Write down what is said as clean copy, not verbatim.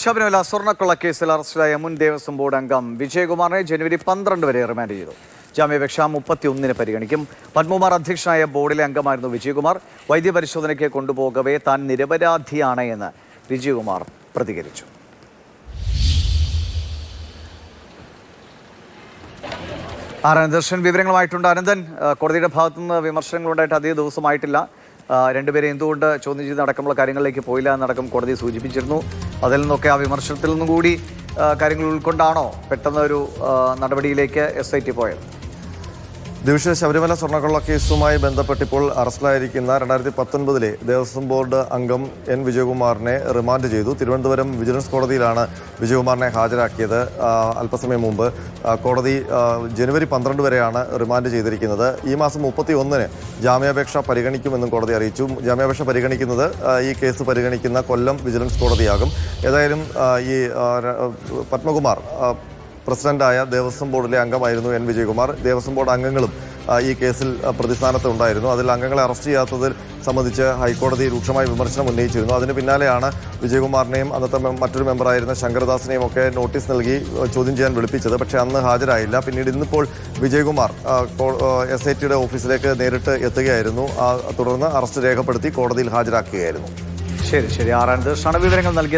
ശബരിമല സ്വർണ്ണക്കൊള്ളക്കേസിൽ അറസ്റ്റിലായ മുൻ ദേവസ്വം ബോർഡ് അംഗം വിജയകുമാറിനെ ജനുവരി 12 വരെ റിമാൻഡ് ചെയ്തു. ജാമ്യാപേക്ഷ 31-ന് പരിഗണിക്കും. പത്മകുമാർ അധ്യക്ഷനായ ബോർഡിലെ അംഗമായിരുന്നു വിജയകുമാർ. വൈദ്യപരിശോധനയ്ക്ക് കൊണ്ടുപോകവേ താൻ നിരപരാധിയാണ് എന്ന് വിജയകുമാർ പ്രതികരിച്ചു. അനന്തകൃഷ്ണൻ വിവരങ്ങളുമായിട്ടുണ്ട്. അനന്തൻ, കോടതിയുടെ ഭാഗത്തുനിന്ന് വിമർശനങ്ങളുണ്ടായിട്ട് അധിക ദിവസമായിട്ടില്ല. രണ്ടുപേരെ എന്തുകൊണ്ട് ചോദ്യം ചെയ്ത് അടക്കമുള്ള കാര്യങ്ങളിലേക്ക് പോയില്ല എന്നടക്കം കോടതി സൂചിപ്പിച്ചിരുന്നു. അതിൽ നിന്നൊക്കെ ആ വിമർശനത്തിൽ നിന്നും കൂടി കാര്യങ്ങൾ ഉൾക്കൊണ്ടാണോ പെട്ടെന്ന് ഒരു നടപടിയിലേക്ക് SIT പോയത്? ദിവിഷ ശബരിമല സ്വർണ്ണക്കൊള്ള കേസുമായി ബന്ധപ്പെട്ടിപ്പോൾ അറസ്റ്റിലായിരിക്കുന്ന 2019 ദേവസ്വം ബോർഡ് അംഗം N വിജയകുമാറിനെ റിമാൻഡ് ചെയ്തു. തിരുവനന്തപുരം വിജിലൻസ് കോടതിയിലാണ് വിജയകുമാറിനെ ഹാജരാക്കിയത്. അല്പസമയം മുമ്പ് കോടതി ജനുവരി 12 വരെയാണ് റിമാൻഡ് ചെയ്തിരിക്കുന്നത്. ഈ മാസം 31-ന് ജാമ്യാപേക്ഷ പരിഗണിക്കുമെന്നും കോടതി അറിയിച്ചു. ജാമ്യാപേക്ഷ പരിഗണിക്കുന്നത് ഈ കേസ് പരിഗണിക്കുന്ന കൊല്ലം വിജിലൻസ് കോടതിയാകും. ഏതായാലും ഈ പത്മകുമാർ പ്രസിഡന്റായ ദേവസ്വം ബോർഡിലെ അംഗമായിരുന്നു N വിജയകുമാർ. ദേവസ്വം ബോർഡ് അംഗങ്ങളും ഈ കേസിൽ പ്രതിസ്ഥാനത്ത് ഉണ്ടായിരുന്നു. അതിൽ അംഗങ്ങളെ അറസ്റ്റ് ചെയ്യാത്തതിൽ സംബന്ധിച്ച് ഹൈക്കോടതി രൂക്ഷമായ വിമർശനം ഉന്നയിച്ചിരുന്നു. അതിന് പിന്നാലെയാണ് വിജയകുമാറിനെയും അന്നത്തെ മറ്റൊരു മെമ്പറായിരുന്ന ശങ്കരദാസിനെയും ഒക്കെ നോട്ടീസ് നൽകി ചോദ്യം ചെയ്യാൻ വിളിപ്പിച്ചത്. പക്ഷേ അന്ന് ഹാജരായില്ല. പിന്നീട് ഇന്നിപ്പോൾ വിജയകുമാർ SITയുടെ ഓഫീസിലേക്ക് നേരിട്ട് എത്തുകയായിരുന്നു. തുടർന്ന് അറസ്റ്റ് രേഖപ്പെടുത്തി കോടതിയിൽ ഹാജരാക്കുകയായിരുന്നു. ശരി. ആർ അനന്തകൃഷ്ണനാണ് വിവരങ്ങൾ നൽകിയത്.